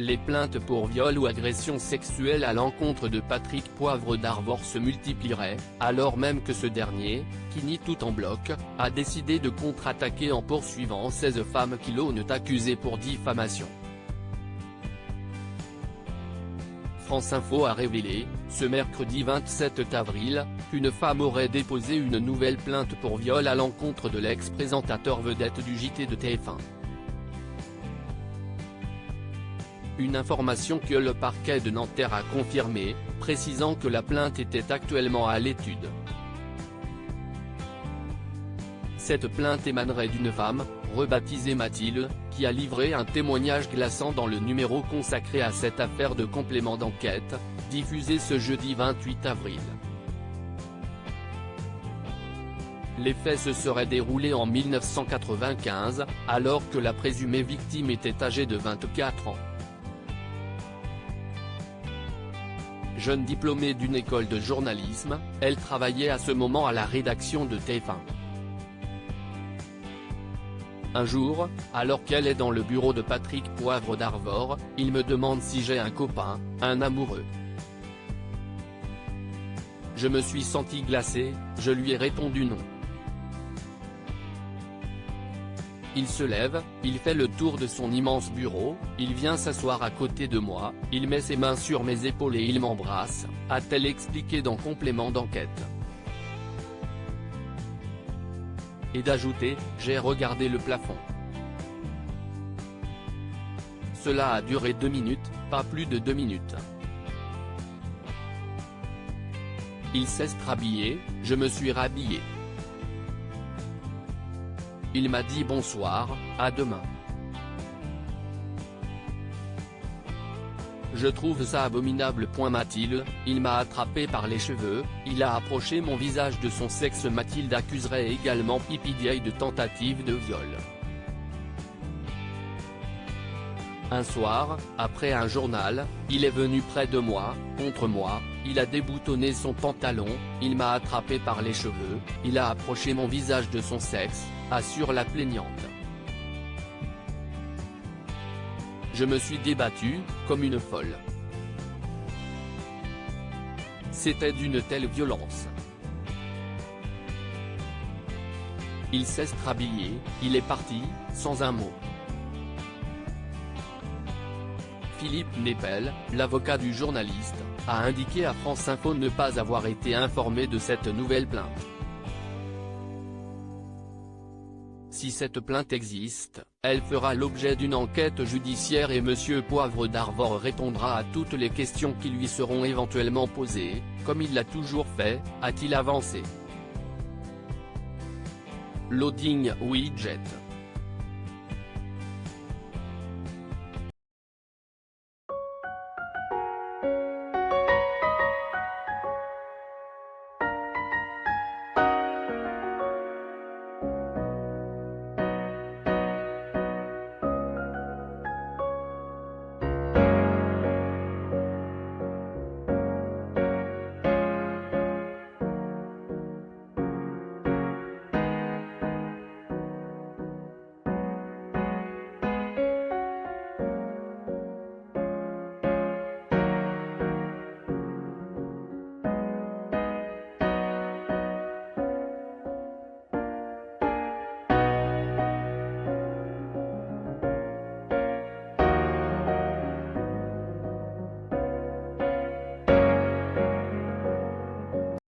Les plaintes pour viol ou agression sexuelle à l'encontre de Patrick Poivre d'Arvor se multiplieraient, alors même que ce dernier, qui nie tout en bloc, a décidé de contre-attaquer en poursuivant 16 femmes qui l'ont accusé pour diffamation. France Info a révélé, ce mercredi 27 avril, qu'une femme aurait déposé une nouvelle plainte pour viol à l'encontre de l'ex-présentateur vedette du JT de TF1. Une information que le parquet de Nanterre a confirmée, précisant que la plainte était actuellement à l'étude. Cette plainte émanerait d'une femme, rebaptisée Mathilde, qui a livré un témoignage glaçant dans le numéro consacré à cette affaire de complément d'enquête, diffusé ce jeudi 28 avril. Les faits se seraient déroulés en 1995, alors que la présumée victime était âgée de 24 ans. Jeune diplômée d'une école de journalisme, elle travaillait à ce moment à la rédaction de TF1. Un jour, alors qu'elle est dans le bureau de Patrick Poivre d'Arvor, il me demande si j'ai un copain, un amoureux. Je me suis senti glacé, je lui ai répondu non. Il se lève, il fait le tour de son immense bureau, il vient s'asseoir à côté de moi, il met ses mains sur mes épaules et il m'embrasse, a-t-elle expliqué dans complément d'enquête. Et d'ajouter, j'ai regardé le plafond. Cela a duré 2 minutes, pas plus de 2 minutes. Il s'est rhabillé, je me suis rhabillé. Il m'a dit bonsoir, à demain. Je trouve ça abominable. Mathilde, il m'a attrapé par les cheveux, il a approché mon visage de son sexe. Mathilde accuserait également PPDA de tentative de viol. Un soir, après un journal, il est venu près de moi, contre moi, il a déboutonné son pantalon, il m'a attrapé par les cheveux, il a approché mon visage de son sexe, assure la plaignante. Je me suis débattue, comme une folle. C'était d'une telle violence. Il s'est rhabillé, il est parti, sans un mot. Philippe Nepel, l'avocat du journaliste, a indiqué à France Info ne pas avoir été informé de cette nouvelle plainte. Si cette plainte existe, elle fera l'objet d'une enquête judiciaire et M. Poivre d'Arvor répondra à toutes les questions qui lui seront éventuellement posées, comme il l'a toujours fait, a-t-il avancé. Loading Widget.